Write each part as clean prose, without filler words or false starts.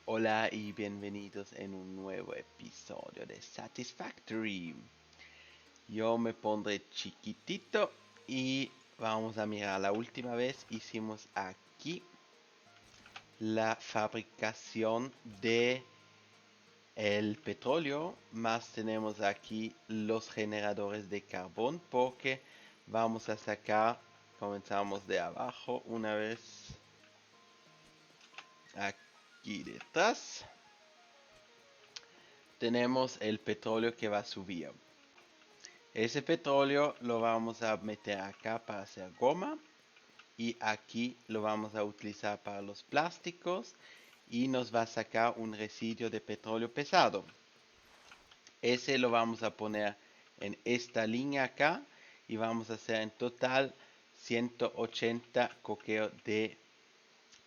Hola y bienvenidos en un nuevo episodio de Satisfactory. Yo me pondré chiquitito y vamos a mirar. La última vez hicimos aquí la fabricación de el petróleo, más tenemos aquí los generadores de carbón porque vamos a sacar, comenzamos de abajo una vez aquí detrás. Tenemos el petróleo que va a subir. Ese petróleo lo vamos a meter acá para hacer goma y aquí lo vamos a utilizar para los plásticos y nos va a sacar un residuo de petróleo pesado. Ese lo vamos a poner en esta línea acá y vamos a hacer en total 180 coqueos de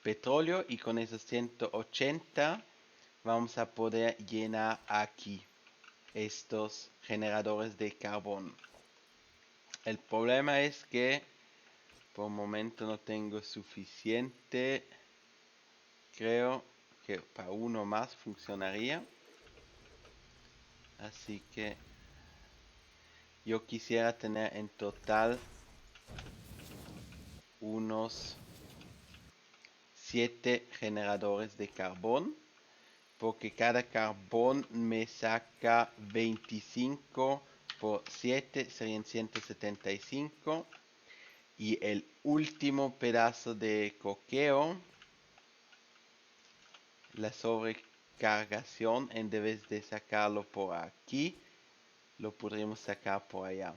petróleo y con esos 180 vamos a poder llenar aquí estos generadores de carbón. El problema es que por el momento no tengo suficiente. Creo que para uno más funcionaría. Así que yo quisiera tener en total unos 7 generadores de carbón. Porque cada carbón me saca 25 por 7 serían 175. Y el último pedazo de coqueo, la sobrecargación, en vez de sacarlo por aquí, lo podríamos sacar por allá.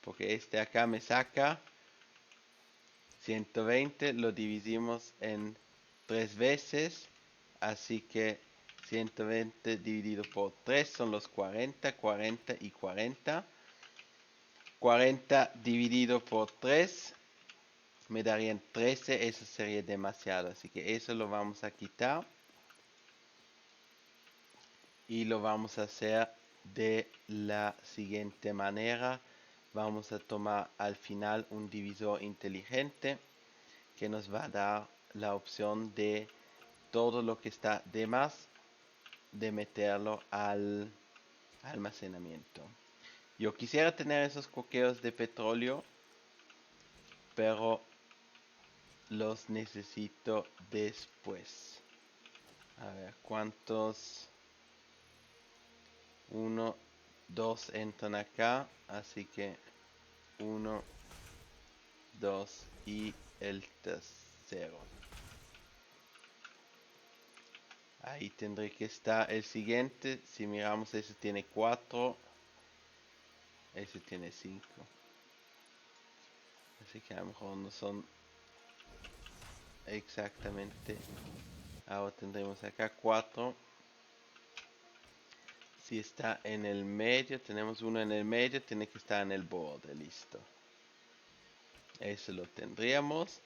Porque este acá me saca 120, lo dividimos en 3 veces, así que 120 dividido por 3 son los 40, 40 y 40. 40 dividido por 3 me darían 13, eso sería demasiado, así que eso lo vamos a quitar y lo vamos a hacer de la siguiente manera. Vamos a tomar al final un divisor inteligente que nos va a dar la opción de todo lo que está de más de meterlo al almacenamiento. Yo quisiera tener esos coqueos de petróleo, pero los necesito después. A ver, ¿cuántos? Uno, dos entran acá, así que uno, dos y el tercero. Ahí tendré que estar el siguiente. Si miramos, ese tiene 4, ese tiene 5. Así que a lo mejor no son exactamente. Ahora tendremos acá 4. Si está en el medio, tenemos uno en el medio, tiene que estar en el borde, listo. Eso lo tendríamos.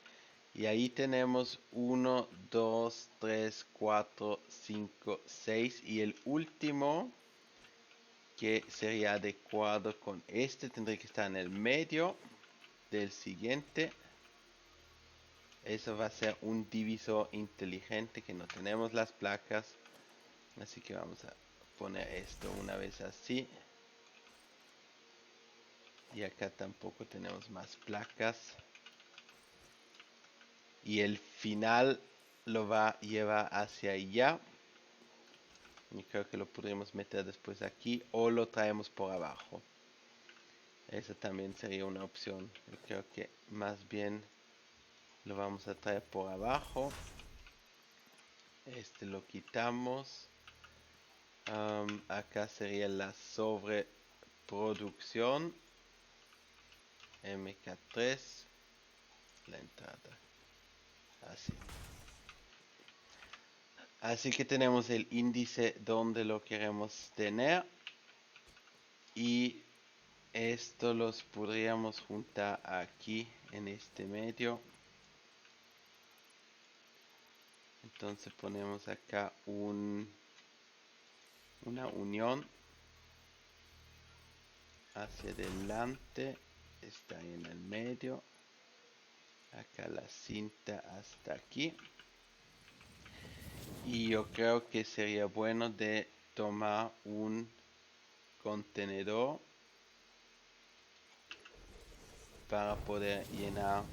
Y ahí tenemos 1, 2, 3, 4, 5, 6. Y el último, que sería adecuado con este, tendría que estar en el medio del siguiente. Eso va a ser un divisor inteligente que no tenemos las placas. Así que vamos a poner esto una vez así. Y acá tampoco tenemos más placas. Y el final lo va a llevar hacia allá. Y creo que lo podríamos meter después aquí o lo traemos por abajo. Esa también sería una opción. Yo creo que más bien lo vamos a traer por abajo. Este lo quitamos. Acá sería la sobreproducción. MK3. La entrada. Así. Así que tenemos el índice donde lo queremos tener. Y esto los podríamos juntar aquí en este medio. Entonces ponemos acá una unión hacia adelante. Está ahí en el medio. Acá la cinta hasta aquí. Y yo creo que sería bueno de tomar un contenedor para poder llenar,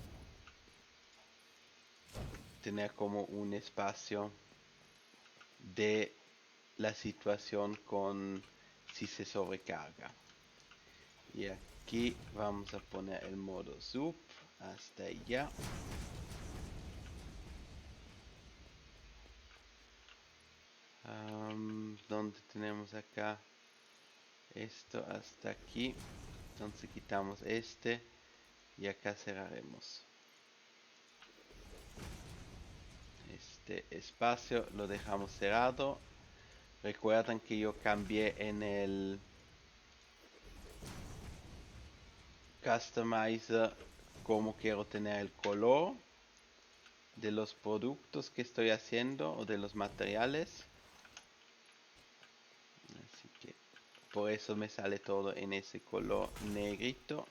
tener como un espacio de la situación con si se sobrecarga. Y aquí vamos a poner el modo sub hasta allá. ¿Dónde tenemos acá? Esto hasta aquí. Entonces quitamos este y acá cerraremos. Este espacio lo dejamos cerrado. Recuerdan que yo cambié en el Customizer cómo quiero tener el color de los productos que estoy haciendo o de los materiales. Así que por eso me sale todo en ese color negrito.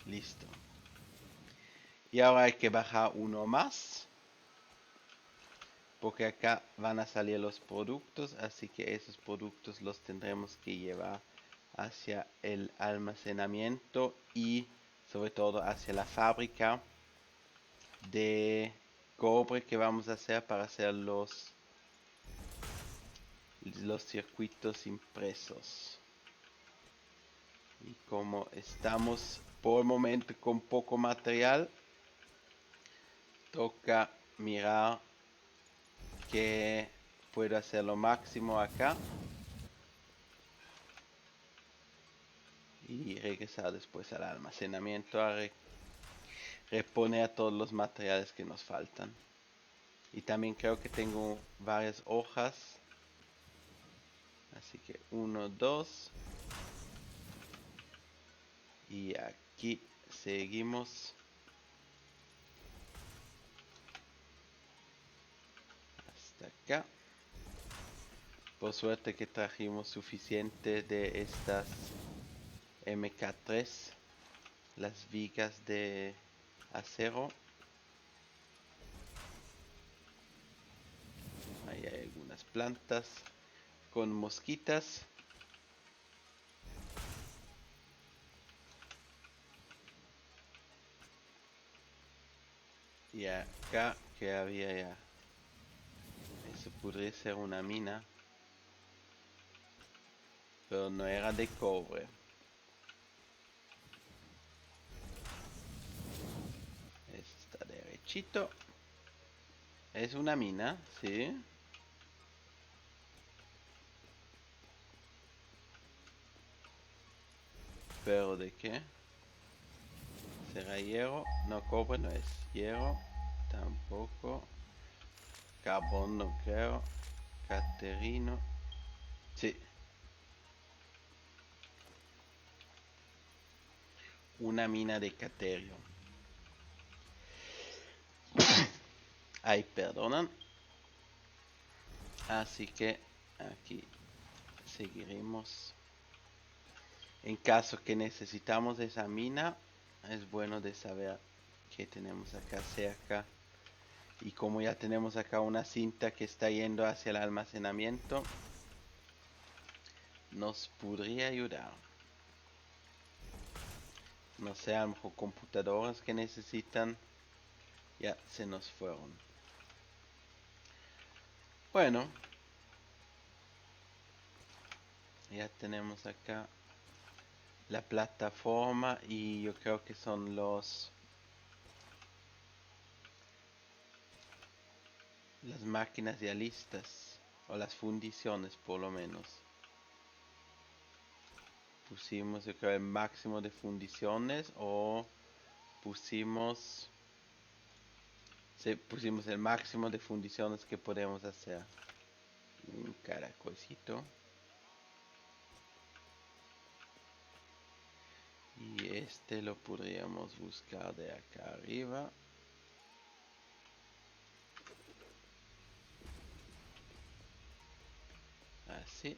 Listo. Y ahora hay que bajar uno más, porque acá van a salir los productos, así que esos productos los tendremos que llevar hacia el almacenamiento y sobre todo hacia la fábrica de cobre que vamos a hacer para hacer los circuitos impresos. Y como estamos por el momento con poco material, toca mirar que puedo hacer lo máximo acá y regresar después al almacenamiento a reponer todos los materiales que nos faltan. Y también creo que tengo varias hojas, así que 1, 2 y aquí seguimos hasta acá. Por suerte que trajimos suficiente de estas MK3, las vigas de acero. Ahí hay algunas plantas con mosquitas. Y acá que había ya. Eso podría ser una mina. Pero no era de cobre. Está derechito. Es una mina, sí. Pero ¿de qué? ¿Será hierro? No, cobre no es. Hierro tampoco. Carbón no creo. Caterino. Sí. Una mina de caterio. Ay, perdonan. Así que aquí seguiremos. En caso que necesitamos esa mina, es bueno de saber que tenemos acá cerca. Y como ya tenemos acá una cinta que está yendo hacia el almacenamiento, nos podría ayudar. No sé, a lo mejor computadoras que necesitan, ya se nos fueron. Bueno, ya tenemos acá la plataforma y yo creo que son las máquinas ya listas, o las fundiciones por lo menos. Pusimos yo creo el máximo de fundiciones o pusimos... Sí, pusimos el máximo de fundiciones que podemos hacer. Un caracolcito. Y este lo podríamos buscar de acá arriba. Así.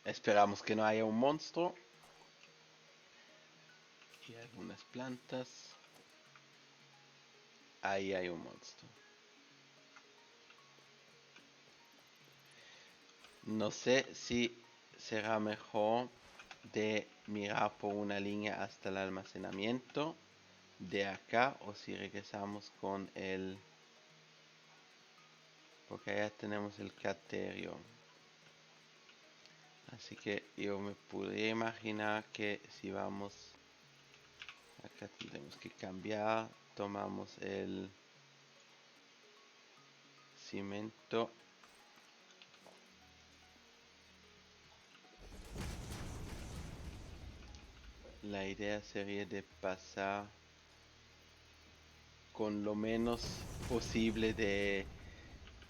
Esperamos que no haya un monstruo. Y algunas plantas. Ahí hay un monstruo. No sé si será mejor de mirar por una línea hasta el almacenamiento de acá o si regresamos con el... porque allá tenemos el caterio. Así que yo me podría imaginar que si vamos... acá tendremos que cambiar. Tomamos el cemento. La idea sería de pasar con lo menos posible de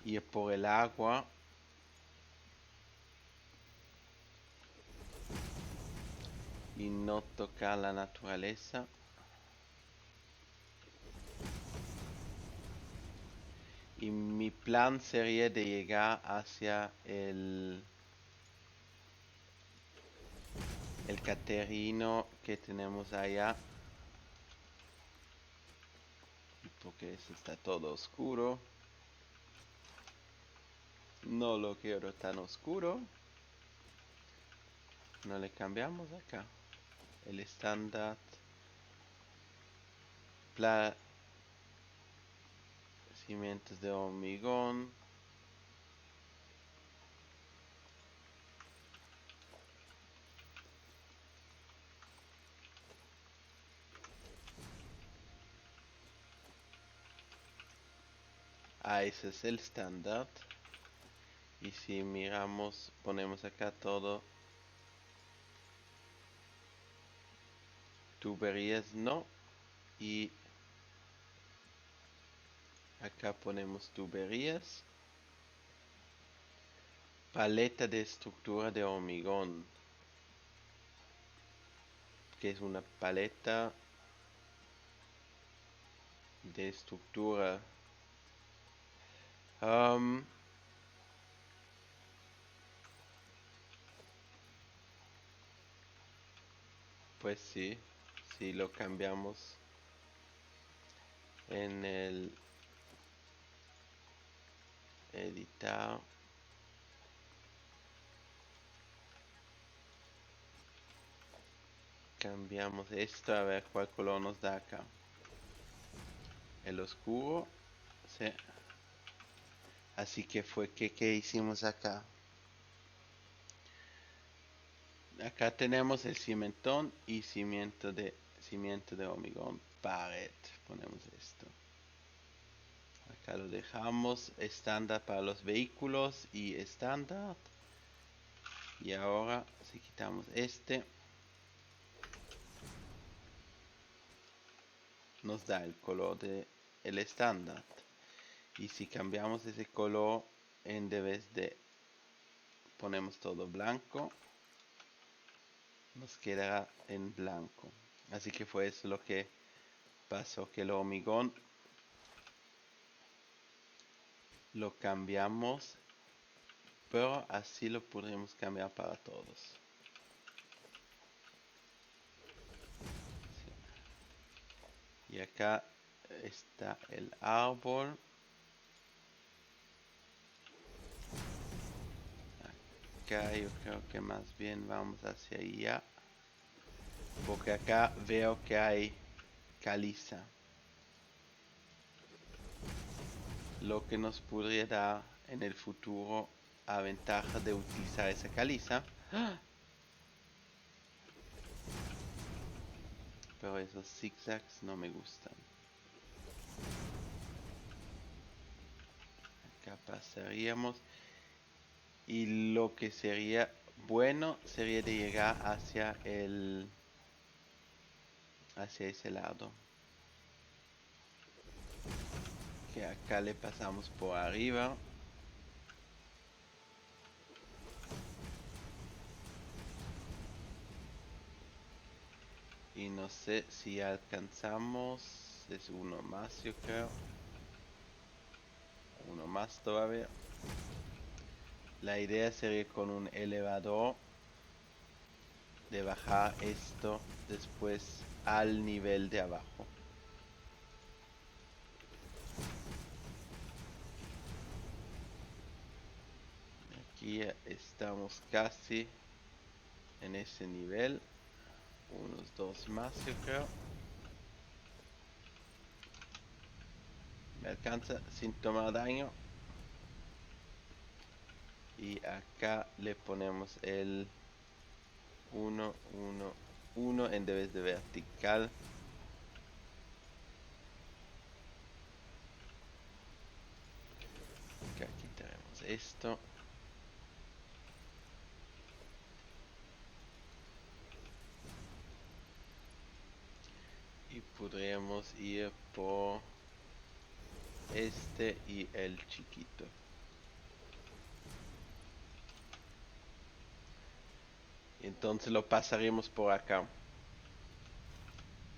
ir por el agua. Y no tocar la naturaleza. Y mi plan sería de llegar hacia el caterino que tenemos allá. Porque eso está todo oscuro. No lo quiero tan oscuro. No le cambiamos acá. El estándar. Cimientos de hormigón. Ah, ese es el estándar. Y si miramos, ponemos acá todo. Tuberías no. Y acá ponemos tuberías. Paleta de estructura de hormigón. Que es una paleta de estructura. Pues sí, si lo cambiamos en el editar. Cambiamos esto a ver cuál color nos da acá. El oscuro. Sí. Así que fue que ¿qué hicimos acá? Acá tenemos el cimentón y cimiento de hormigón pared. Ponemos esto. Acá lo dejamos estándar para los vehículos y estándar. Y ahora si quitamos este, nos da el color de el estándar. Y si cambiamos ese color en vez de ponemos todo blanco, nos quedará en blanco. Así que fue eso lo que pasó, que el hormigón lo cambiamos, pero así lo podremos cambiar para todos. Sí. Y acá está el árbol. Acá yo creo que más bien vamos hacia allá, porque acá veo que hay caliza, lo que nos podría dar en el futuro a ventaja de utilizar esa caliza. Pero esos zigzags no me gustan. Acá pasaríamos. Y lo que sería bueno sería de llegar hacia ese lado. Que acá le pasamos por arriba. Y no sé si alcanzamos. Es uno más, yo creo. Uno más todavía. La idea sería con un elevador de bajar esto después al nivel de abajo. Y estamos casi en ese nivel. Unos dos más, yo creo. Me alcanza sin tomar daño. Y acá le ponemos el 1, 1, 1 en vez de vertical. Acá quitaremos esto. Y podríamos ir por este y el chiquito. Entonces lo pasaremos por acá.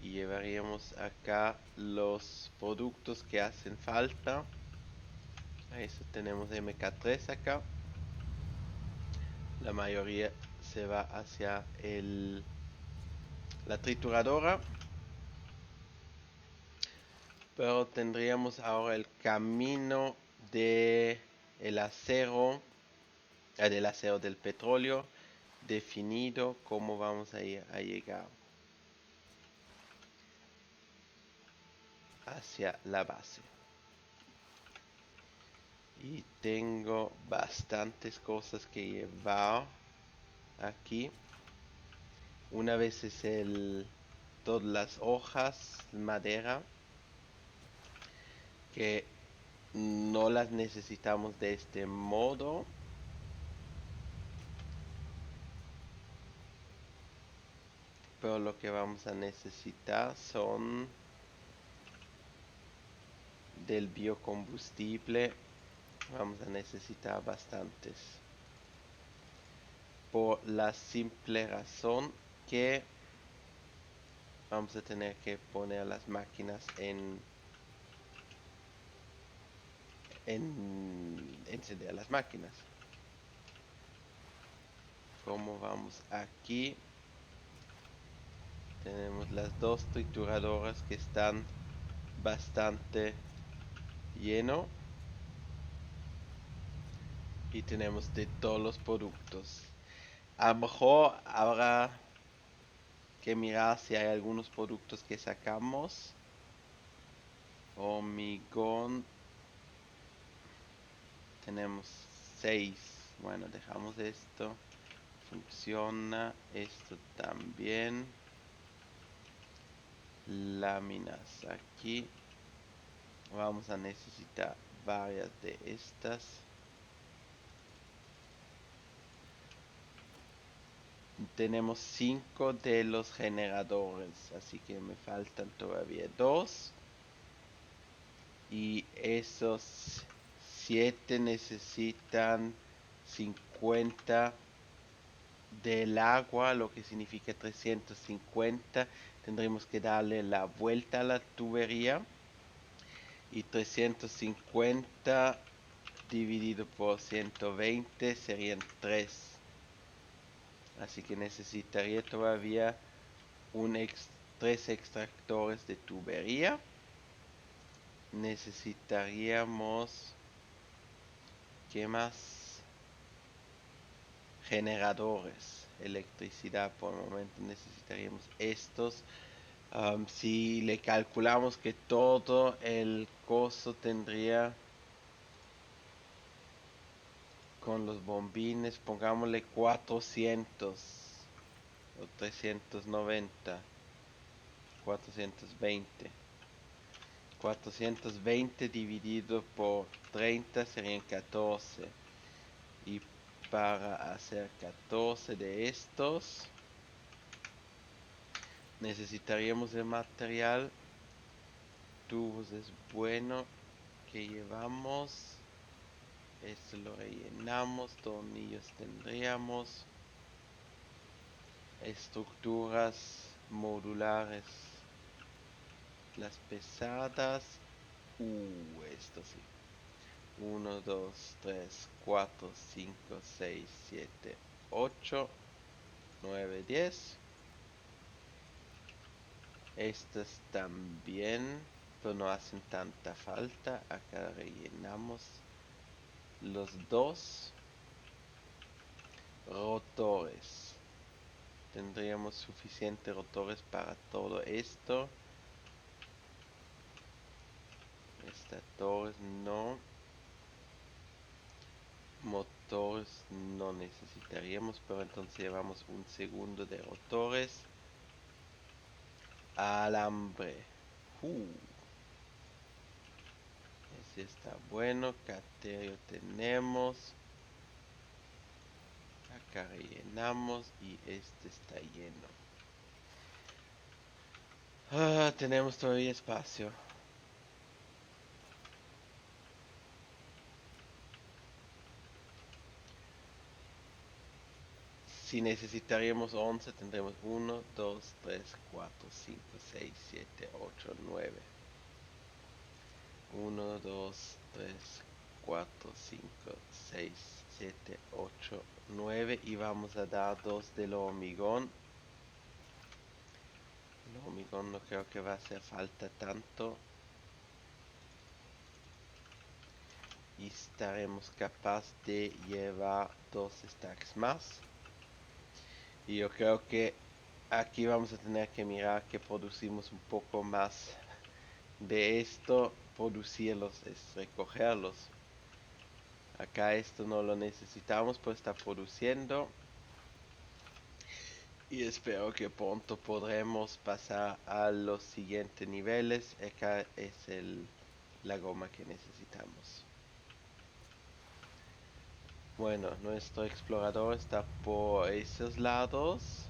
Y llevaríamos acá los productos que hacen falta. A eso tenemos MK3 acá. La mayoría se va hacia la trituradora. Pero tendríamos ahora el camino de el acero, del acero del petróleo definido, cómo vamos a ir a llegar hacia la base. Y tengo bastantes cosas que llevar aquí. Una vez es todas las hojas, madera, que no las necesitamos de este modo. Pero lo que vamos a necesitar son del biocombustible. Vamos a necesitar bastantes. Por la simple razón que vamos a tener que poner las máquinas en encender las máquinas. Como vamos aquí, tenemos las dos trituradoras que están bastante lleno y tenemos de todos los productos. A lo mejor habrá que mirar si hay algunos productos que sacamos. Hormigón tenemos 6. Bueno, dejamos esto. Funciona. Esto también. Láminas aquí. Vamos a necesitar varias de estas. Tenemos 5 de los generadores, así que me faltan todavía 2. Y esos 7 necesitan 50 del agua, lo que significa 350. Tendremos que darle la vuelta a la tubería. Y 350 dividido por 120 serían 3. Así que necesitaría todavía 3 extractores de tubería. Necesitaríamos, ¿qué más? Generadores, electricidad. Por el momento necesitaríamos estos. Si le calculamos que todo el costo tendría con los bombines, pongámosle 400 o 390, 420. 420 dividido por 30 serían 14. Y para hacer 14 de estos necesitaríamos el material. Tubos es bueno que llevamos. Esto lo rellenamos. Tornillos tendríamos. Estructuras modulares. Las pesadas. Esto sí. 1, 2, 3, 4, 5, 6, 7, 8, 9, 10. Estas también, pero no hacen tanta falta. Acá rellenamos los dos. Rotores. Tendríamos suficientes rotores para todo esto. Esta torre no. Motores no necesitaríamos, pero entonces llevamos un segundo de rotores. Alambre. Ese está bueno. Caterio tenemos. Acá rellenamos y este está lleno. Tenemos todavía espacio. Si necesitaríamos 11, tendremos 1, 2, 3, 4, 5, 6, 7, 8, 9. 1, 2, 3, 4, 5, 6, 7, 8, 9. Y vamos a dar 2 del hormigón. El hormigón no creo que va a hacer falta tanto. Y estaremos capaz de llevar 2 stacks más. Y yo creo que aquí vamos a tener que mirar que producimos un poco más de esto. Producirlos es recogerlos. Acá esto no lo necesitamos, pues está produciendo. Y espero que pronto podremos pasar a los siguientes niveles. Acá es la goma que necesitamos. Bueno, nuestro explorador está por esos lados.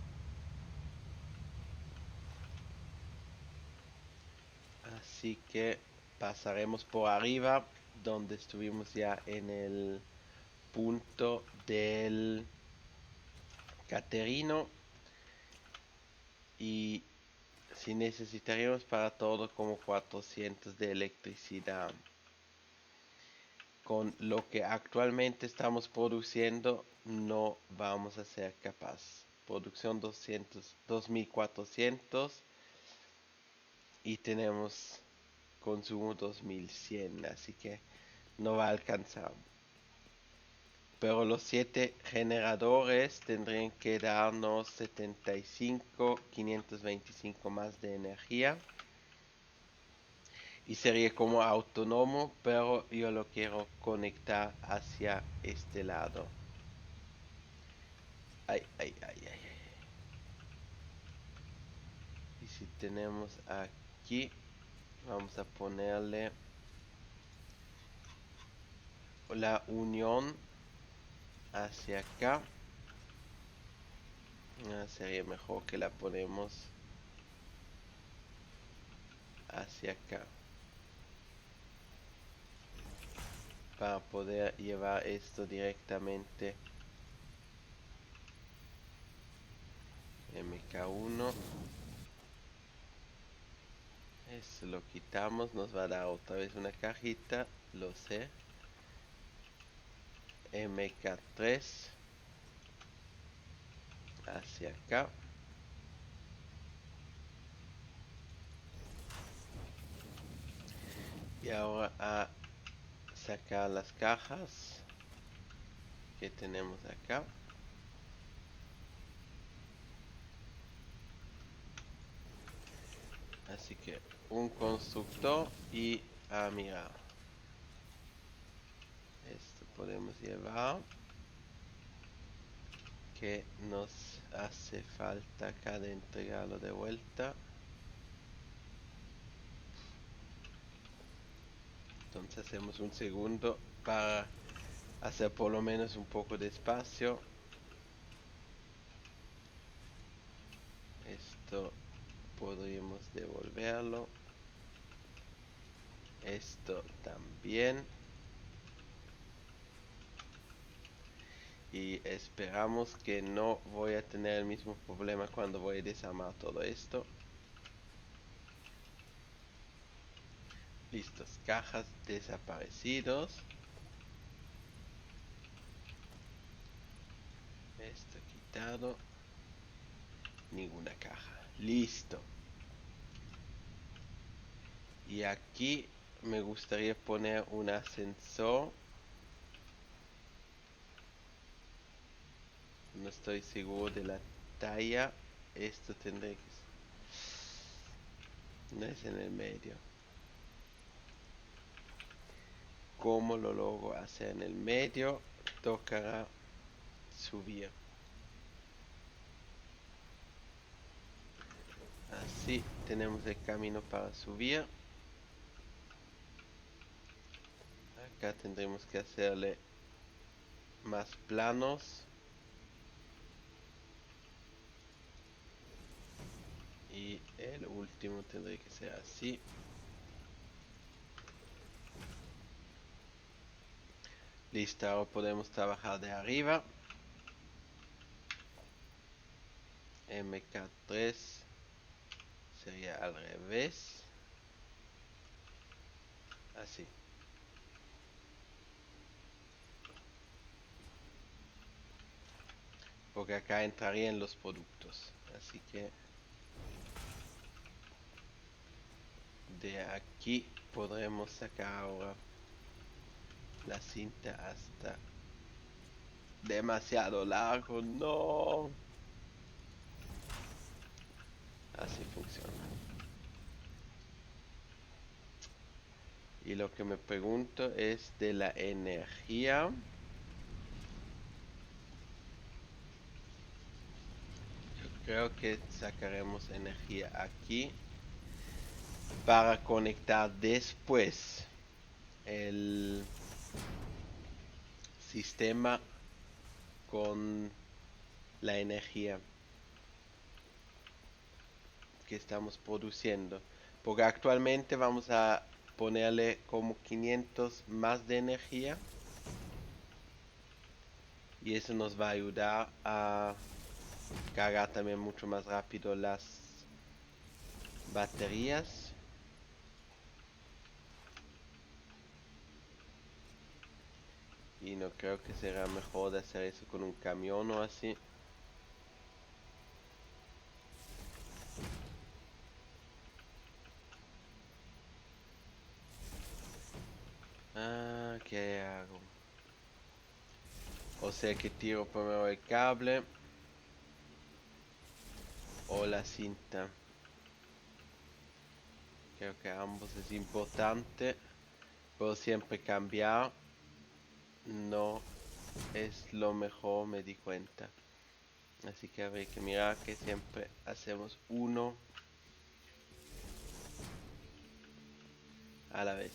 Así que pasaremos por arriba, donde estuvimos ya en el punto del Caterino. Y si necesitaríamos para todo como 400 de electricidad. Con lo que actualmente estamos produciendo, no vamos a ser capaz. Producción 2400 y tenemos consumo 2100, así que no va a alcanzar. Pero los 7 generadores tendrían que darnos 525 más de energía. Y sería como autónomo, pero yo lo quiero conectar hacia este lado. Ay. Y si tenemos aquí, vamos a ponerle la unión hacia acá. Sería mejor que la ponemos hacia acá, para poder llevar esto directamente. MK1. Esto lo quitamos, nos va a dar otra vez una cajita, lo sé. MK3 hacia acá. Y ahora a sacar las cajas que tenemos acá. Así que un constructor y mirar. Esto podemos llevar. Que nos hace falta acá de entregarlo de vuelta. Entonces hacemos un segundo para hacer por lo menos un poco de espacio. Esto podríamos devolverlo. Esto también. Y esperamos que no voy a tener el mismo problema cuando voy a desarmar todo esto. Listos, cajas desaparecidos. Esto quitado. Ninguna caja. Listo. Y aquí me gustaría poner un ascensor. No estoy seguro de la talla. Esto tendré que... No es en el medio. ¿Cómo lo logro hacer en el medio? Tocará subir. Así tenemos el camino para subir. Acá tendremos que hacerle más planos. Y el último tendría que ser así. Listo, ahora podemos trabajar de arriba. MK3 sería al revés. Así. Porque acá entrarían los productos. Así que de aquí podremos sacar ahora la cinta hasta demasiado largo. No. Así funciona. Y lo que me pregunto es de la energía. Yo creo que sacaremos energía aquí para conectar después el sistema con la energía que estamos produciendo. Porque actualmente vamos a ponerle como 500 más de energía. Y eso nos va a ayudar a cargar también mucho más rápido las baterías. Y no creo que será mejor de hacer eso con un camión o así. Ah, ¿qué hago? O sea que tiro primero el cable o la cinta. Creo que ambos es importante, pero siempre cambiar no es lo mejor, me di cuenta. Así que habría que mirar que siempre hacemos uno a la vez.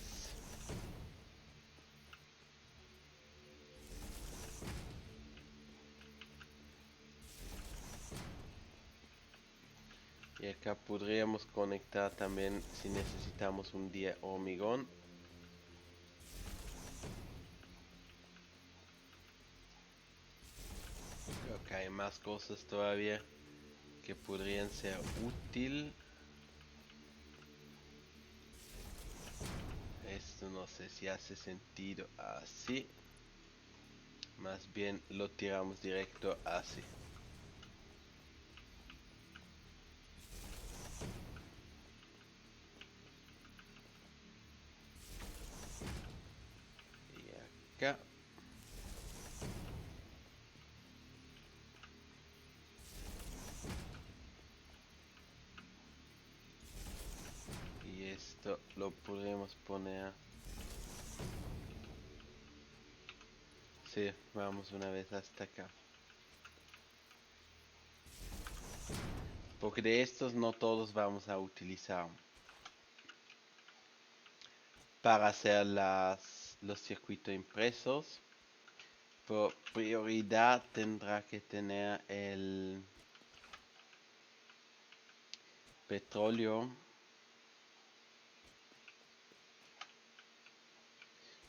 Y acá podríamos conectar también si necesitamos un día hormigón. Creo que hay más cosas todavía que podrían ser útil. Esto no sé si hace sentido así. Más bien lo tiramos directo así. Y acá. Y esto lo podemos poner. Sí, vamos una vez hasta acá. Porque de estos no todos vamos a utilizar para hacer los circuitos impresos. Por prioridad tendrá que tener el petróleo.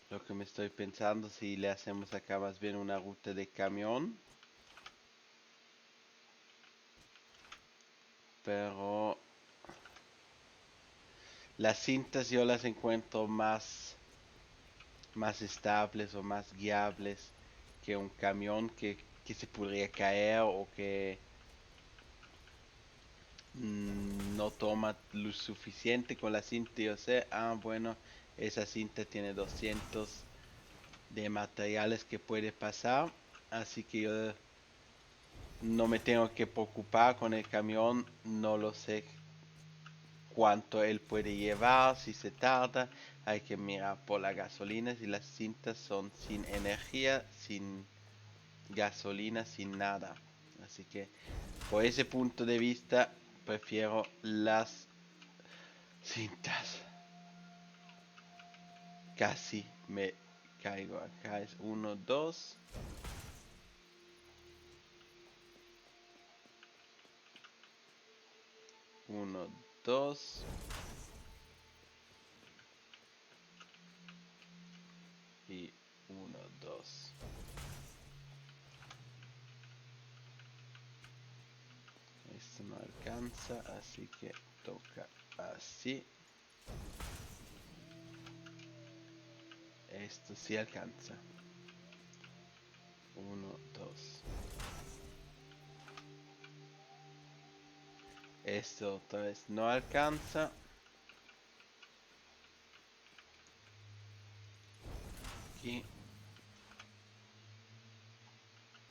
Lo que me estoy pensando si le hacemos acá más bien una ruta de camión. Pero las cintas yo las encuentro más estables o más guiables que un camión que se podría caer o que no toma lo suficiente con la cinta. Yo sé, bueno, esa cinta tiene 200 de materiales que puede pasar, así que yo no me tengo que preocupar con el camión, no lo sé cuánto él puede llevar, si se tarda, hay que mirar por la gasolina, si las cintas son sin energía, sin gasolina, sin nada. Así que por ese punto de vista prefiero las cintas. Casi me caigo acá, es 1, 2. 1, 2. Y 1, 2. Esto no alcanza, así que toca así. Esto sí alcanza. 1, 2. Esto otra vez no alcanza. Aquí.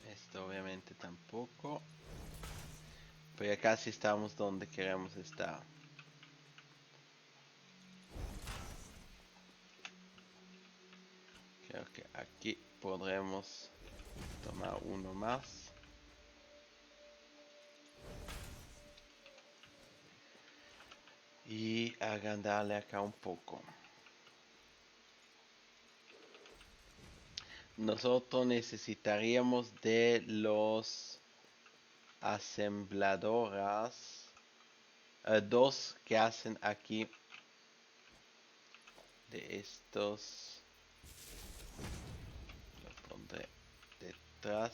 Esto obviamente tampoco. Pero ya casi estamos donde queremos estar. Creo que aquí podremos tomar uno más. Y agrandarle acá un poco. Nosotros necesitaríamos de los asembladoras. Dos que hacen aquí. De estos. Lo pondré detrás.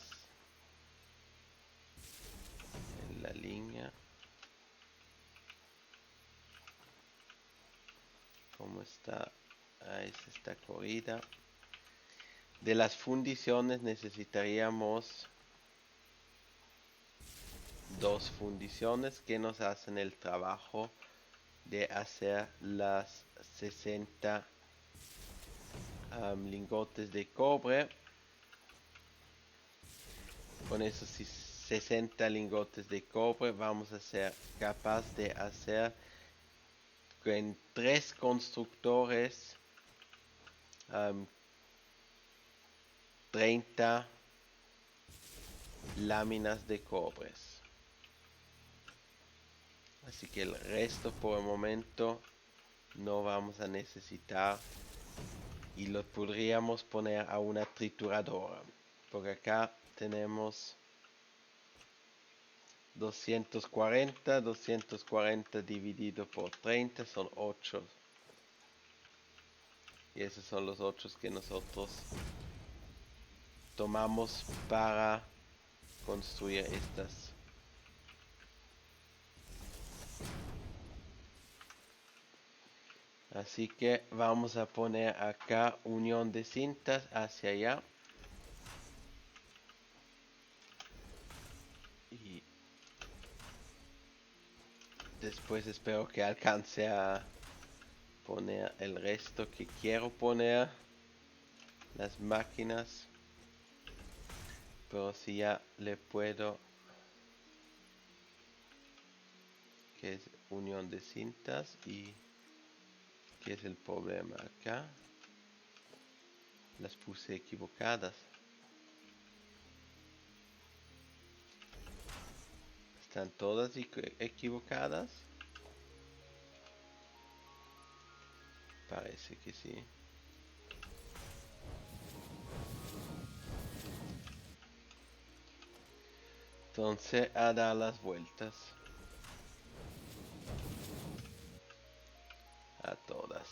En la línea. Como está. Ahí se está corrida. De las fundiciones necesitaríamos dos fundiciones que nos hacen el trabajo de hacer las 60 lingotes de cobre. Con esos 60 lingotes de cobre vamos a ser capaz de hacer con 3 constructores 30 láminas de cobres. Así que el resto por el momento no vamos a necesitar y lo podríamos poner a una trituradora. Porque acá tenemos 240 dividido por 30 son 8. Y esos son los 8 que nosotros tomamos para construir estas. Así que vamos a poner acá unión de cintas hacia allá. Y después espero que alcance a poner el resto que quiero poner. Las máquinas. Pero si ya le puedo. Que es unión de cintas y. ¿Qué es el problema acá? Las puse equivocadas. ¿Están todas equivocadas? Parece que sí. Entonces a dar las vueltas. A todas.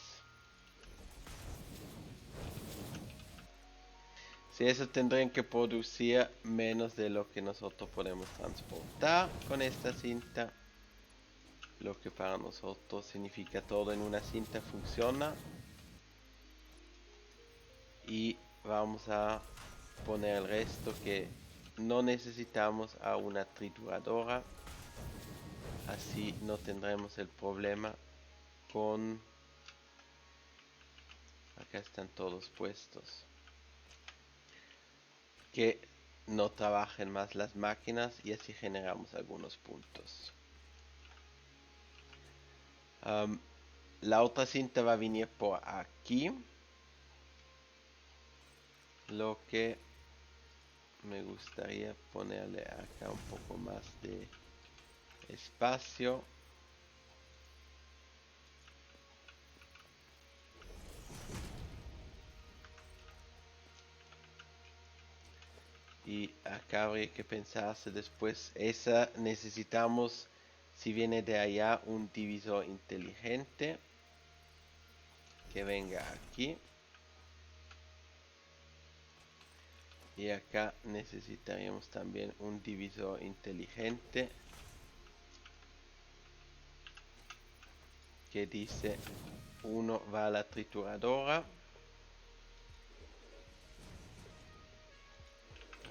Si eso tendrían que producir menos de lo que nosotros podemos transportar con esta cinta. Lo que para nosotros significa todo en una cinta funciona. Y vamos a poner el resto que no necesitamos a una trituradora. Así no tendremos el problema con... Acá están todos puestos. Que no trabajen más las máquinas y así generamos algunos puntos. La otra cinta va a venir por aquí. Lo que me gustaría ponerle acá un poco más de espacio. Y acá habría que pensarse después, esa necesitamos, si viene de allá, un divisor inteligente que venga aquí. Y acá necesitaríamos también un divisor inteligente que dice uno va a la trituradora.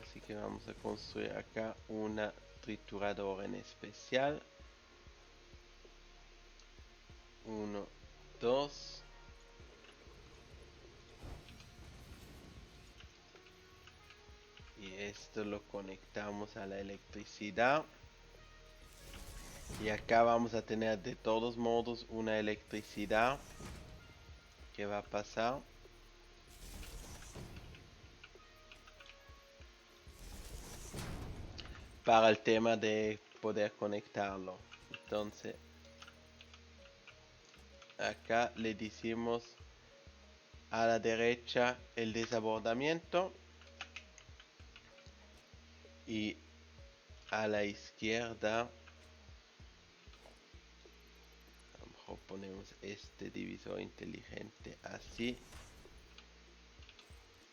Así que vamos a construir acá una trituradora en especial. 1, 2. Y esto lo conectamos a la electricidad. Y acá vamos a tener de todos modos una electricidad que va a pasar. Para el tema de poder conectarlo. Entonces, acá le decimos a la derecha el desabordamiento y a la izquierda a lo mejor ponemos este divisor inteligente así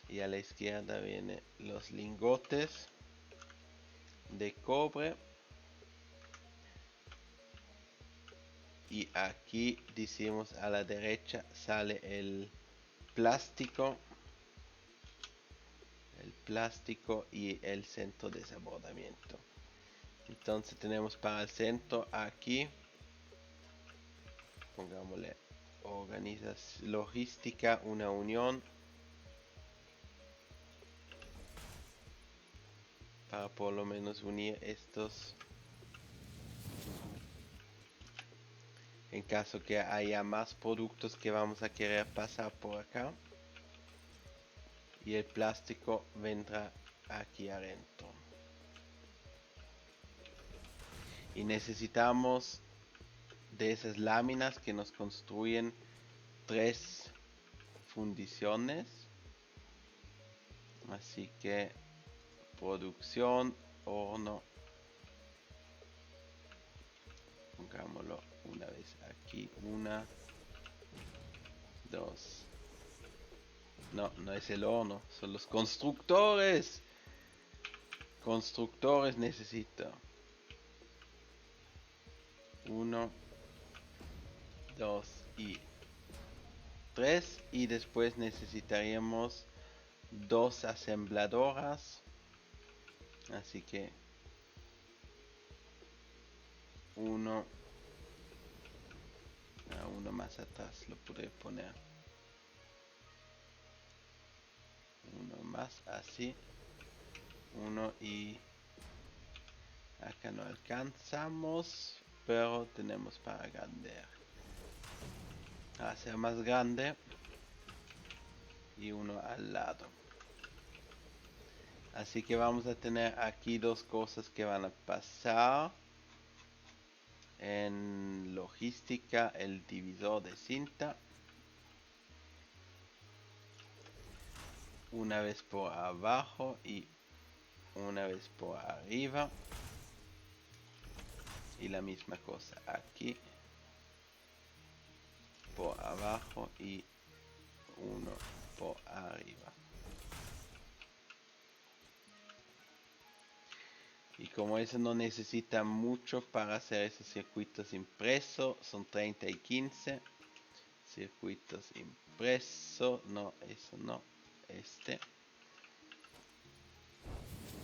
y a la izquierda vienen los lingotes de cobre y aquí decimos a la derecha sale el plástico y el centro de desabordamiento. Entonces tenemos para el centro aquí, pongámosle organización logística, una unión para por lo menos unir estos en caso que haya más productos que vamos a querer pasar por acá. Y el plástico vendrá aquí adentro. Y necesitamos de esas láminas que nos construyen 3 fundiciones. Así que producción, horno. Pongámoslo una vez aquí. 1, 2. No, no es el horno, son los constructores. Constructores necesito. 1, 2 y 3. Y después necesitaríamos 2 asembladoras. Así que uno más atrás lo podré poner. Uno más así. Uno y acá no alcanzamos, pero tenemos para agrandear. Hacer más grande y uno al lado. Así que vamos a tener aquí 2 cosas que van a pasar. En logística, el divisor de cinta. Una vez por abajo y una vez por arriba. Y la misma cosa aquí. Por abajo y uno por arriba. Y como eso no necesita mucho para hacer esos circuitos impresos, son 30 y 15 circuitos impresos, no, eso no, este.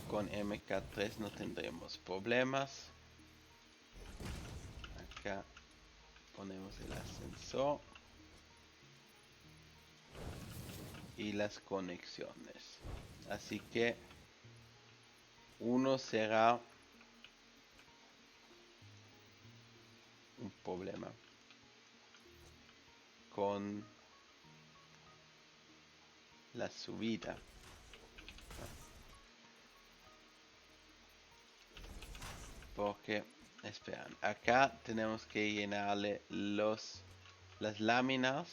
Con MK3 no tendremos problemas. Acá ponemos el ascensor y las conexiones. Así que uno será un problema con la subida. Porque, esperan, acá tenemos que llenarle las láminas.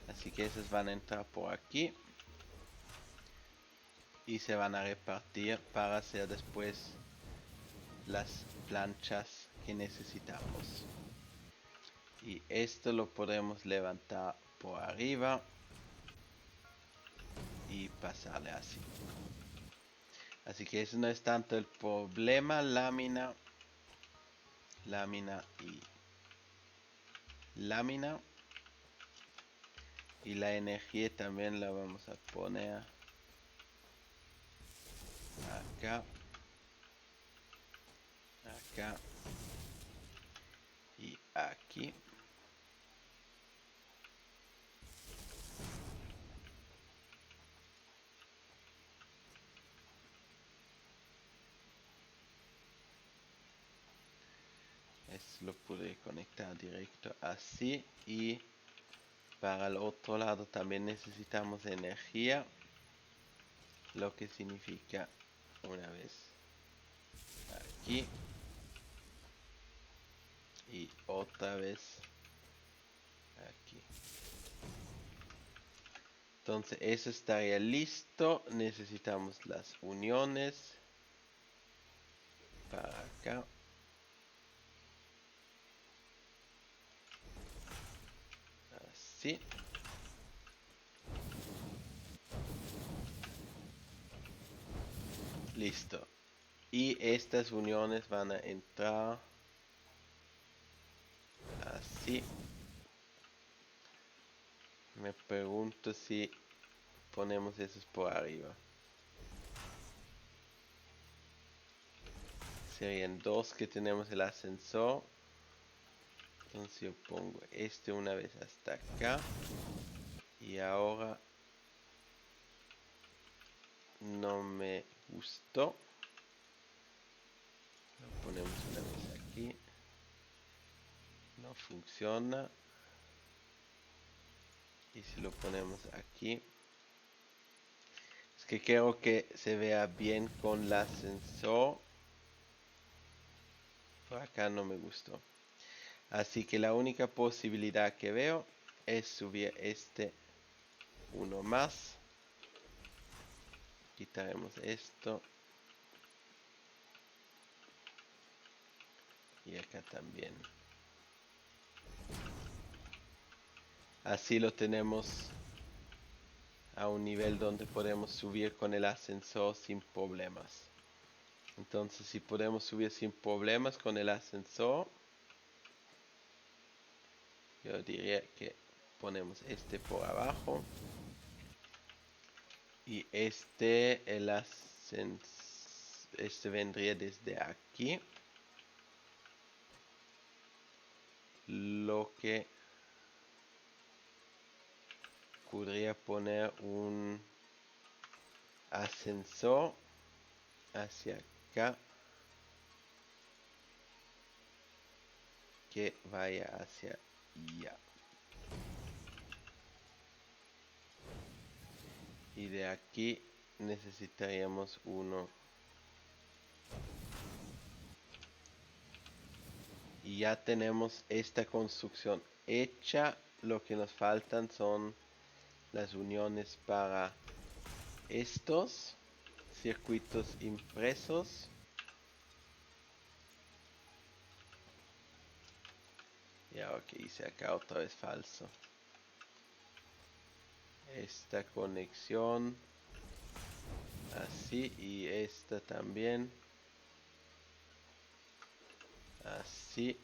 Así que esas van a entrar por aquí. Y se van a repartir para hacer después las planchas que necesitamos. Y esto lo podemos levantar por arriba y pasarle así. Así que eso no es tanto el problema, lámina y lámina. Y la energía también la vamos a poner acá, acá y aquí. Esto lo pude conectar directo así. Y para el otro lado también necesitamos energía, lo que significa una vez aquí y otra vez aquí. Entonces eso estaría listo. Necesitamos las uniones para acá. Así. Listo. Y estas uniones van a entrar así. Me pregunto si ponemos esos por arriba. Serían dos que tenemos el ascensor. Entonces yo pongo este una vez hasta acá. Y ahora no me gustó. Lo ponemos una vez aquí. No funciona. Y si lo ponemos aquí, es que quiero que se vea bien con el ascensor. Por acá no me gustó. Así que la única posibilidad que veo es subir este uno más. Quitaremos esto. Y acá también. Así lo tenemos a un nivel donde podemos subir con el ascensor sin problemas. Entonces si podemos subir sin problemas con el ascensor, yo diría que ponemos este por abajo. Y este vendría desde aquí. Lo que podría poner un ascensor hacia acá que vaya hacia allá. Y de aquí necesitaríamos uno. Y ya tenemos esta construcción hecha. Lo que nos faltan son las uniones para estos circuitos impresos. Y ahora que hice acá otra vez falso. Esta conexión así y esta también así.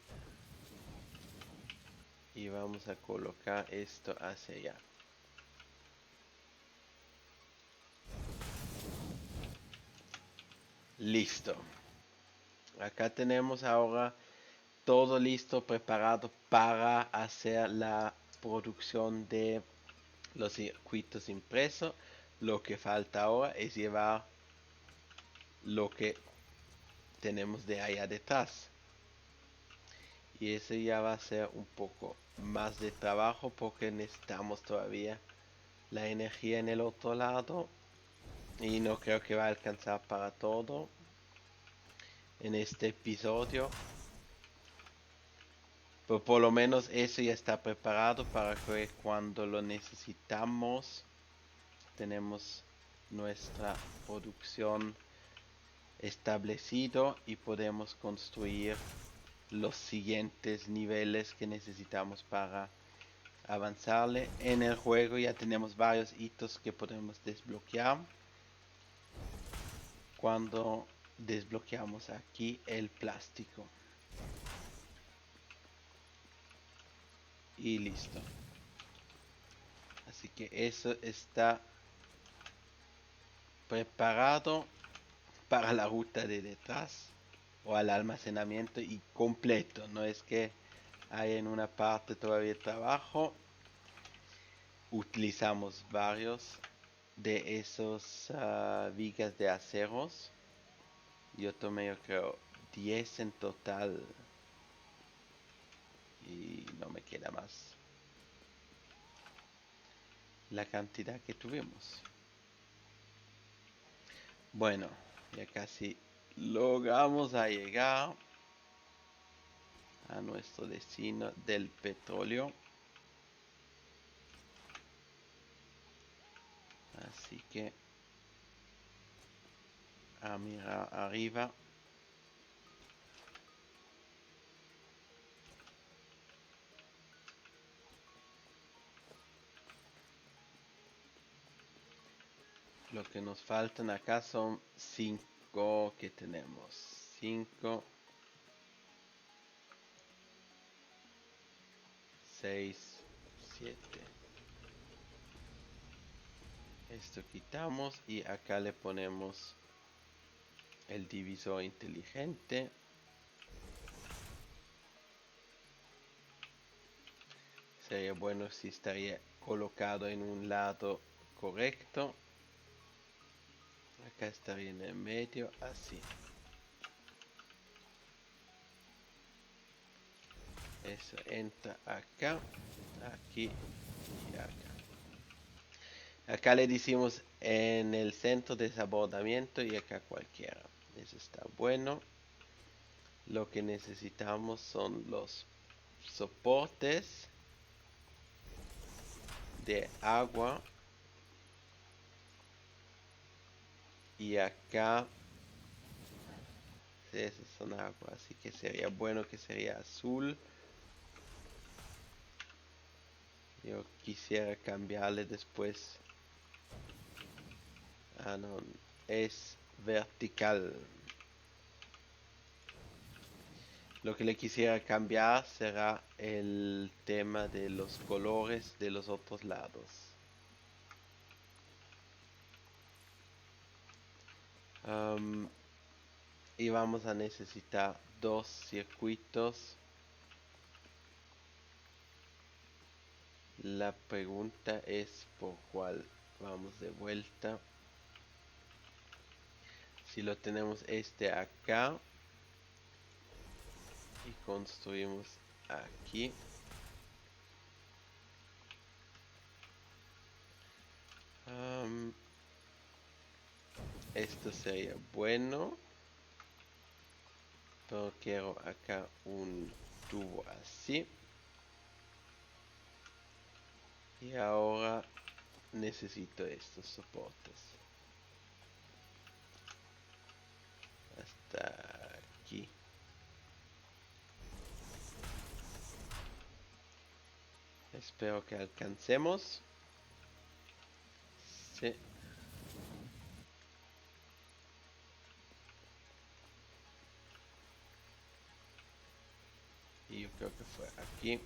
Y vamos a colocar esto hacia allá. Listo. Acá tenemos ahora todo listo, preparado para hacer la producción de los circuitos impresos. lo que falta ahora es llevar lo que tenemos de allá detrás. Y eso ya va a ser un poco más de trabajo porque necesitamos todavía la energía en el otro lado. Y no creo que va a alcanzar para todo en este episodio. Pero por lo menos eso ya está preparado para que cuando lo necesitamos tenemos nuestra producción establecido y podemos construir los siguientes niveles que necesitamos para avanzarle. En el juego ya tenemos varios hitos que podemos desbloquear cuando desbloqueamos aquí el plástico. Y listo. Así que eso está preparado para la ruta de detrás o al almacenamiento y completo. No es que hay en una parte todavía trabajo. Utilizamos varios de esos vigas de aceros. Yo tomé, yo creo, 10 en total. Y no me queda más. La cantidad que tuvimos. Bueno, ya casi logramos a llegar a nuestro destino del petróleo. Así que a mirar arriba. Lo que nos faltan acá son 5 que tenemos. 5, 6, 7. Esto quitamos y acá le ponemos el divisor inteligente. Sería bueno si estaría colocado en un lado correcto. Acá estaría en el medio, así. Eso entra acá, aquí y acá. Acá le decimos en el centro de desabordamiento y acá cualquiera. Eso está bueno. Lo que necesitamos son los soportes de agua. Y acá esos son agua, así que sería bueno que sería azul. Yo quisiera cambiarle después. Ah, no, es vertical. Lo que le quisiera cambiar será el tema de los colores de los otros lados. Y vamos a necesitar 2 circuitos. La pregunta es por cuál vamos de vuelta. Si lo tenemos este acá y construimos aquí, esto sería bueno, pero quiero acá un tubo así. Y ahora necesito estos soportes hasta aquí. Espero que alcancemos. Sí. Y yo creo que fue aquí.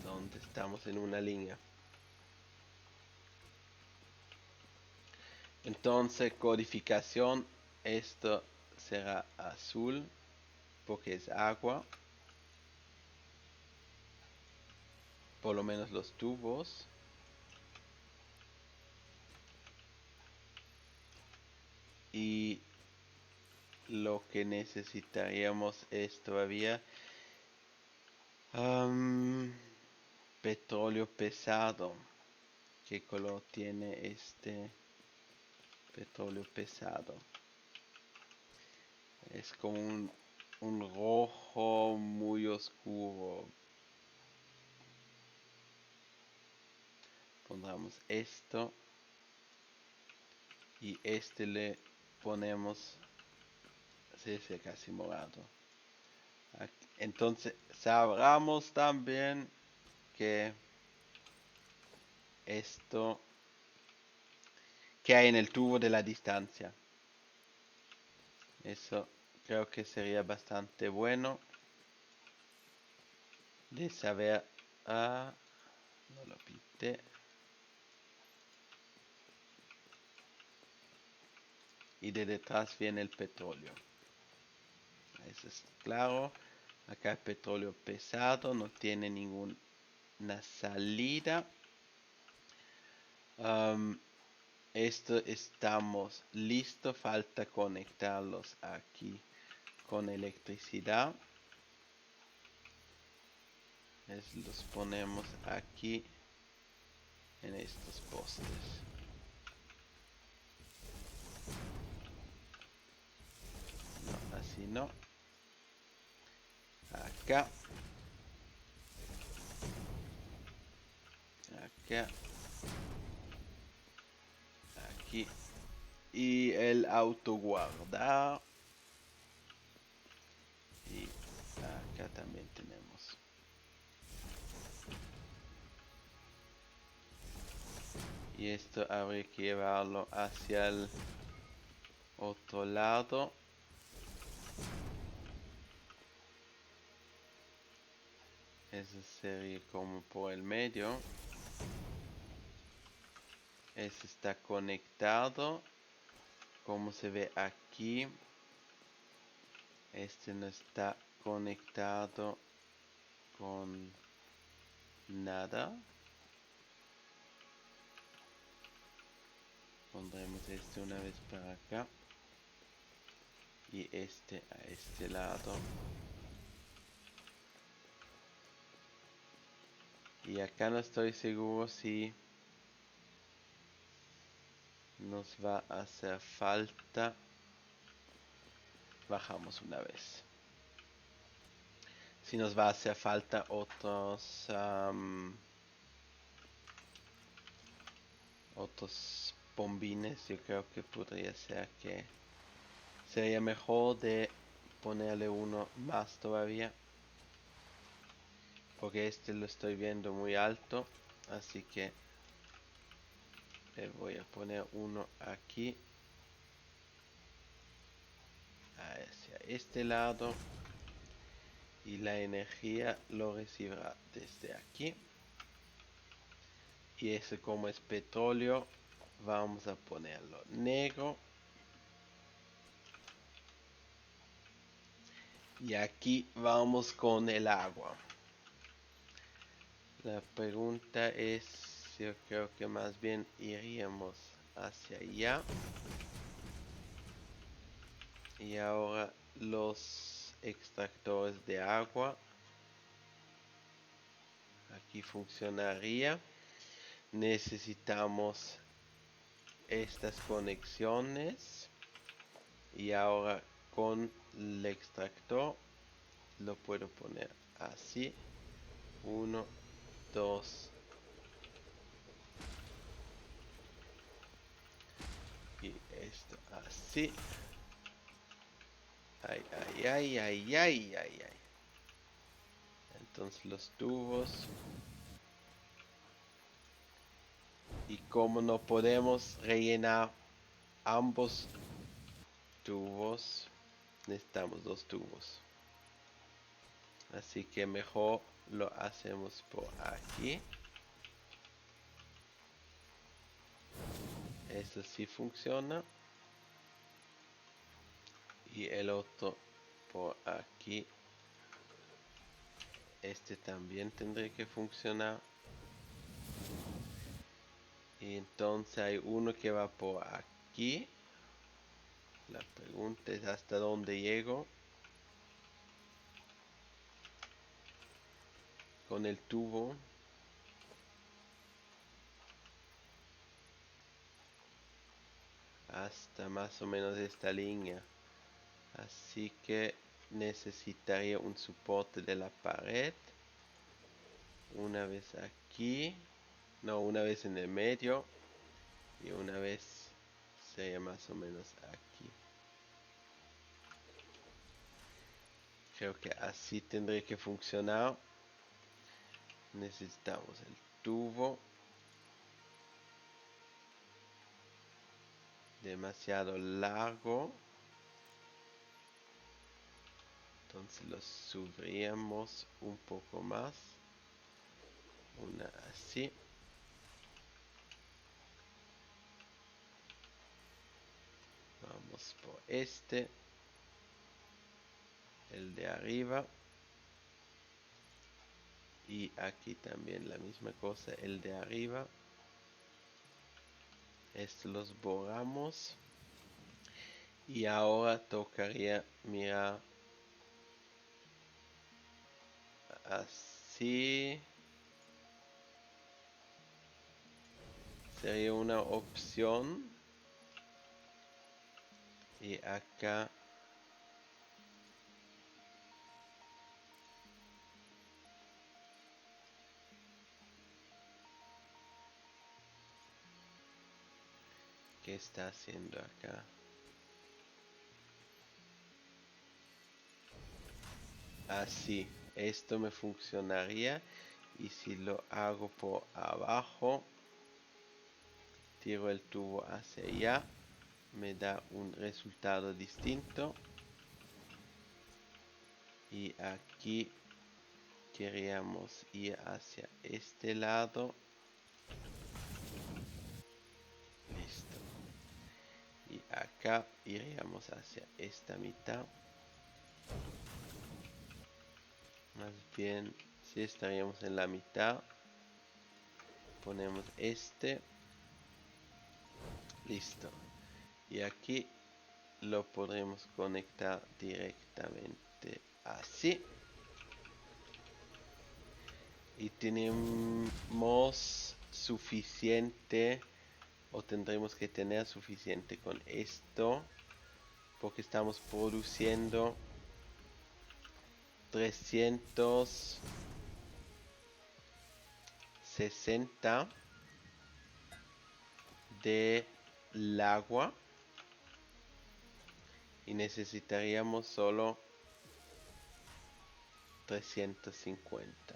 Donde estamos en una línea. Entonces, codificación. Esto será azul porque es agua. por lo menos los tubos. Y lo que necesitaríamos es todavía petróleo pesado. ¿Qué color tiene este petróleo pesado? Es como un rojo muy oscuro. Pondremos esto y este le ponemos, sí, casi morado. Entonces sabremos también que esto que hay en el tubo de la distancia. Eso creo que sería bastante bueno de saber. No lo pinté. Y de detrás viene el petróleo. Eso es claro. Acá el petróleo pesado no tiene ninguna salida. Esto estamos listo. Falta conectarlos aquí con electricidad. Los ponemos aquí en estos postes. No, así no. Acá. Acá. Aquí. Y el auto guardar. Y acá también tenemos. Y esto habría que llevarlo hacia el otro lado. Eso sería como por el medio. Ese está conectado. Como se ve aquí. Este no está conectado con nada. Pondremos este una vez para acá. Y este a este lado. Y acá no estoy seguro si nos va a hacer falta. Bajamos una vez. Si nos va a hacer falta otros bombines, yo creo que podría ser que sería mejor de ponerle uno más todavía, porque este lo estoy viendo muy alto, así que le voy a poner uno aquí hacia este lado y la energía lo recibirá desde aquí. Y ese, como es petróleo, vamos a ponerlo negro. Y aquí vamos con el agua. La pregunta es, yo creo que más bien iríamos hacia allá. Y ahora los extractores de agua. Aquí funcionaría. Necesitamos estas conexiones. Y ahora con el extractor lo puedo poner así. 1, 2 y esto así. Ay, ay, ay, ay, ay, ay, ay. Entonces los tubos. Y como no podemos rellenar ambos tubos, necesitamos dos tubos. Así que mejor lo hacemos por aquí. Eso sí funciona. Y el otro por aquí. Este también tendría que funcionar. Y entonces hay uno que va por aquí. La pregunta es hasta dónde llego con el tubo. Hasta más o menos esta línea. Así que necesitaría un soporte de la pared. Una vez aquí. No, una vez en el medio. Y una vez sería más o menos aquí. Creo que así tendría que funcionar. Necesitamos el tubo. Demasiado largo. Entonces lo subiríamos un poco más. Una así. Vamos por este. El de arriba. Y aquí también la misma cosa, el de arriba. Estos los borramos. Y ahora tocaría mirar así. Sería una opción. Y acá ¿qué está haciendo acá? Así, esto me funcionaría. Y si lo hago por abajo, tiro el tubo hacia allá, me da un resultado distinto. Y aquí queríamos ir hacia este lado. Listo. Y acá iríamos hacia esta mitad. Más bien, si estaríamos en la mitad, ponemos este. Listo. Y aquí lo podremos conectar directamente así. Y tenemos suficiente, o tendremos que tener suficiente con esto, porque estamos produciendo 360 del agua y necesitaríamos solo 350.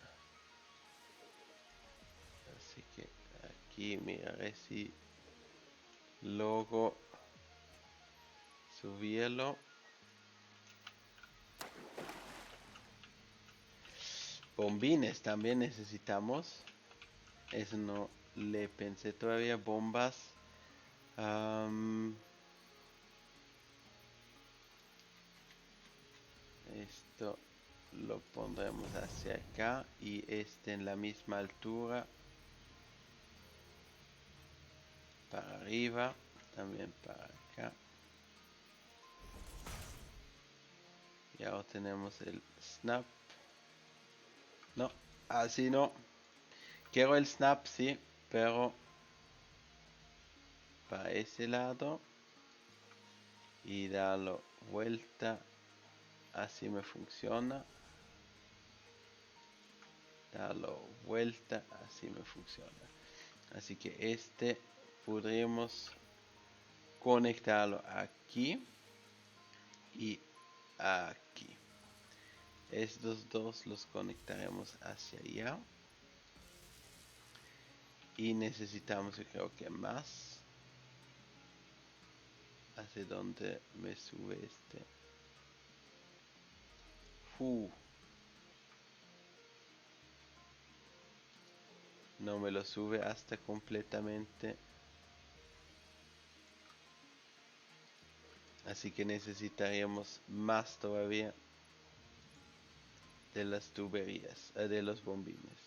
Así que aquí miraré si logro subirlo. Bombines también necesitamos. Eso no le pensé todavía. Bombas. Esto lo pondremos hacia acá y este en la misma altura. Para arriba. También para acá. Y ahora tenemos el snap. No, así no. Quiero el snap, sí, pero para ese lado. Y darlo vuelta. Así me funciona. Darlo vuelta. Así me funciona. Así que este podríamos conectarlo aquí y aquí. Estos dos los conectaremos hacia allá. Y necesitamos, yo creo que más. ¿Hacia dónde me sube este? No me lo sube hasta completamente. Así que necesitaríamos más todavía. de las tuberías, de los bombines.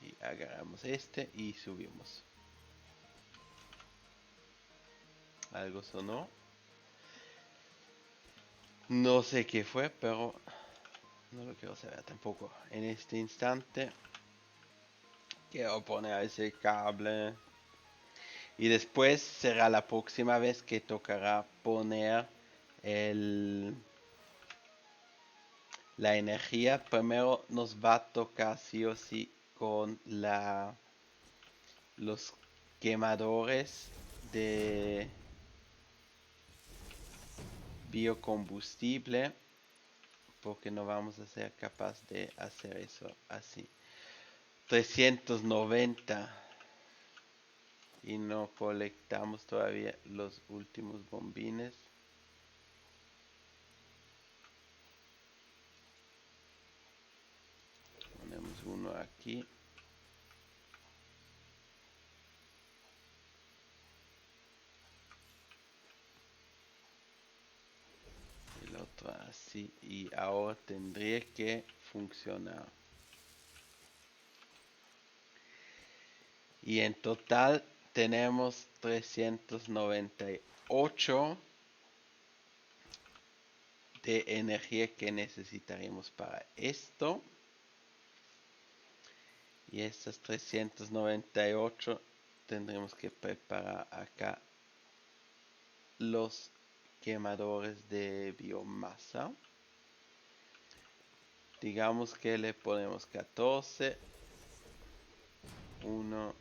Y agarramos este y subimos. Algo sonó. No sé qué fue, pero no lo quiero saber tampoco. En este instante quiero poner ese cable. Y después será la próxima vez que tocará poner el, la energía. Primero nos va a tocar sí o sí con los quemadores de biocombustible, porque no vamos a ser capaz de hacer eso así. 390 y no colectamos todavía los últimos bombines. Ponemos uno aquí. El otro así. Y ahora tendría que funcionar. Y en total tenemos 398 de energía que necesitaremos para esto. Y estas 398 tendremos que preparar acá los quemadores de biomasa. Digamos que le ponemos 14. 1,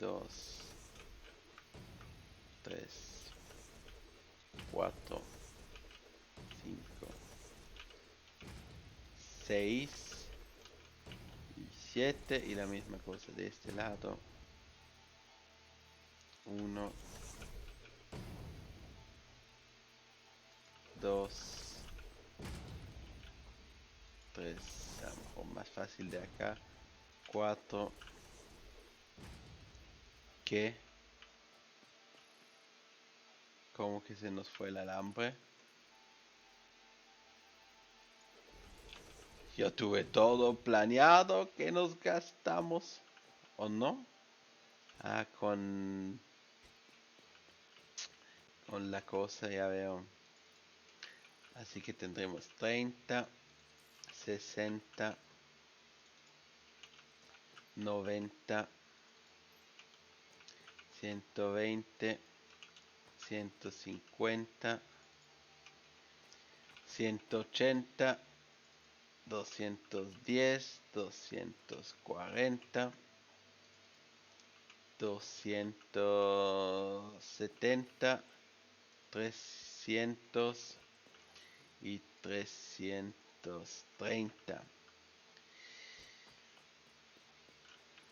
2, 3, 4, 5, 6 y 7. Y la misma cosa de este lado. 1, 2, 3, a lo mejor más fácil de acá. 4, que como que se nos fue el alambre. Yo tuve todo planeado que nos gastamos, ¿o no? Ah, con la cosa ya veo. Así que tendremos 30, 60, 90, 120, 150, 180, 210, 240, 270, 300 y 330.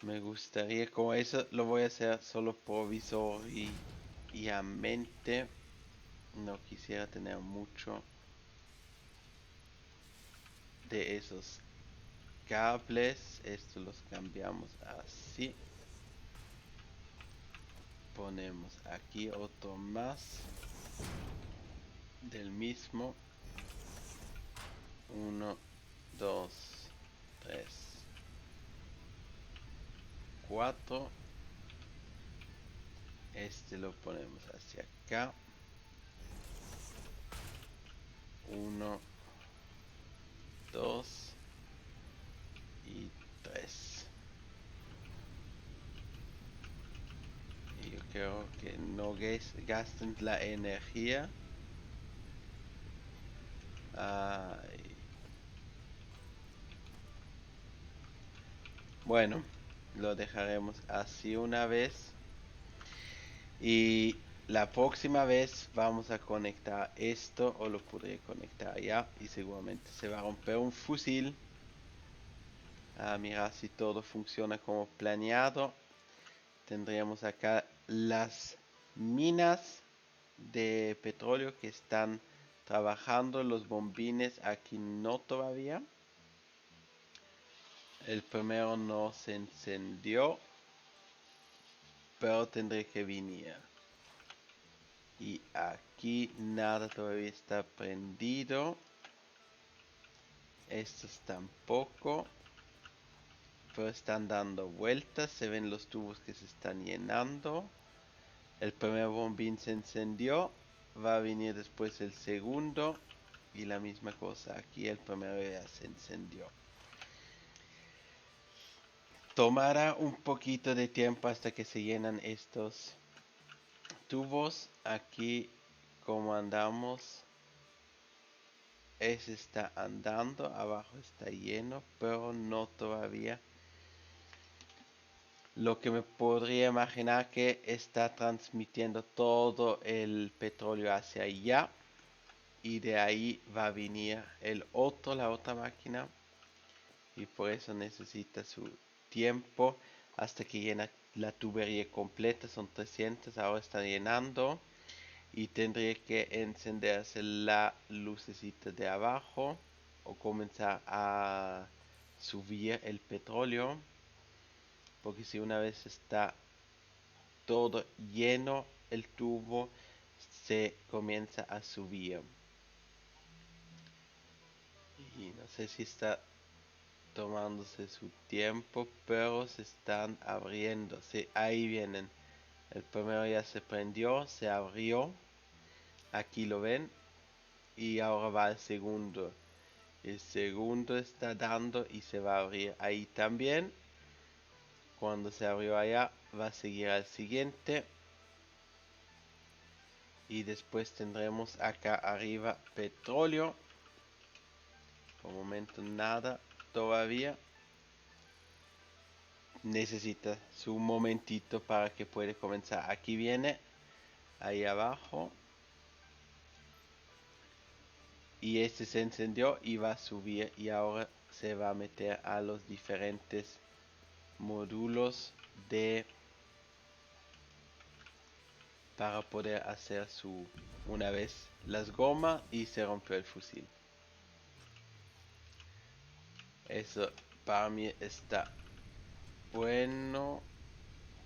Me gustaría, como eso lo voy a hacer solo provisoriamente. No quisiera tener mucho de esos cables. Estos los cambiamos así. Ponemos aquí otro más del mismo. 1, 2, 3, 4. Este lo ponemos hacia acá. 1, 2 y 3. Y yo creo que no gasten la energía. Ay. Bueno, lo dejaremos así una vez. Y la próxima vez vamos a conectar esto, o lo podré conectar ya, y seguramente se va a romper un fusil. Mira si todo funciona como planeado. Tendríamos acá las minas de petróleo que están trabajando, los bombines aquí no todavía. El primero no se encendió, pero tendré que venir. Y aquí nada todavía está prendido. Estos tampoco. Pero están dando vueltas. Se ven los tubos que se están llenando. El primer bombín se encendió. Va a venir después el segundo. Y la misma cosa. Aquí el primero ya se encendió. Tomará un poquito de tiempo hasta que se llenan estos tubos. Aquí como andamos. Ese está andando. Abajo está lleno. Pero no todavía. Lo que me podría imaginar que está transmitiendo todo el petróleo hacia allá. Y de ahí va a venir la otra máquina. Y por eso necesita su tiempo hasta que llena la tubería completa. Son 300, ahora está llenando. Y tendría que encenderse la lucecita de abajo. O comenzar a subir el petróleo. Porque si una vez está todo lleno el tubo se comienza a subir y no sé si está tomándose su tiempo, pero se están abriendo. Sí, ahí vienen. El primero ya se prendió, se abrió, aquí lo ven, y ahora va el segundo. El segundo está dando y se va a abrir ahí también. Cuando se abrió allá va a seguir al siguiente. Y después tendremos acá arriba petróleo. Por el momento nada todavía. Necesita su momentito para que pueda comenzar. Aquí viene, ahí abajo. Y este se encendió y va a subir. Y ahora se va a meter a los diferentes módulos de para poder hacer su una vez las gomas y se rompió el fusil. Eso para mí está bueno.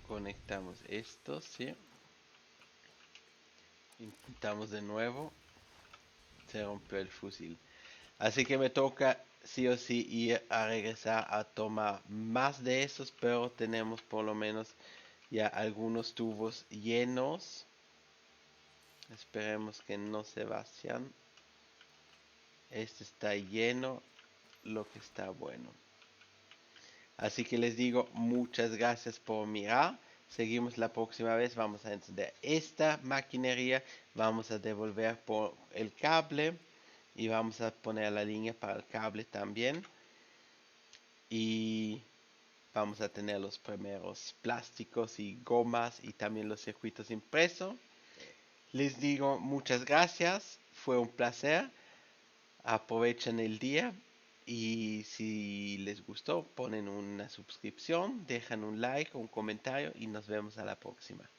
Conectamos esto, sí. Intentamos de nuevo. Se rompió el fusil. Así que me toca sí o sí ir a regresar a tomar más de esos, pero tenemos por lo menos ya algunos tubos llenos. Esperemos que no se vacian. Este está lleno, lo que está bueno. Así que les digo muchas gracias por mirar. Seguimos la próxima vez. Vamos a encender esta maquinería. Vamos a devolver por el cable. Y vamos a poner la línea para el cable también. Y vamos a tener los primeros plásticos y gomas y también los circuitos impresos. Les digo muchas gracias. Fue un placer. Aprovechen el día. Y si les gustó, ponen una suscripción, dejan un like o un comentario y nos vemos a la próxima.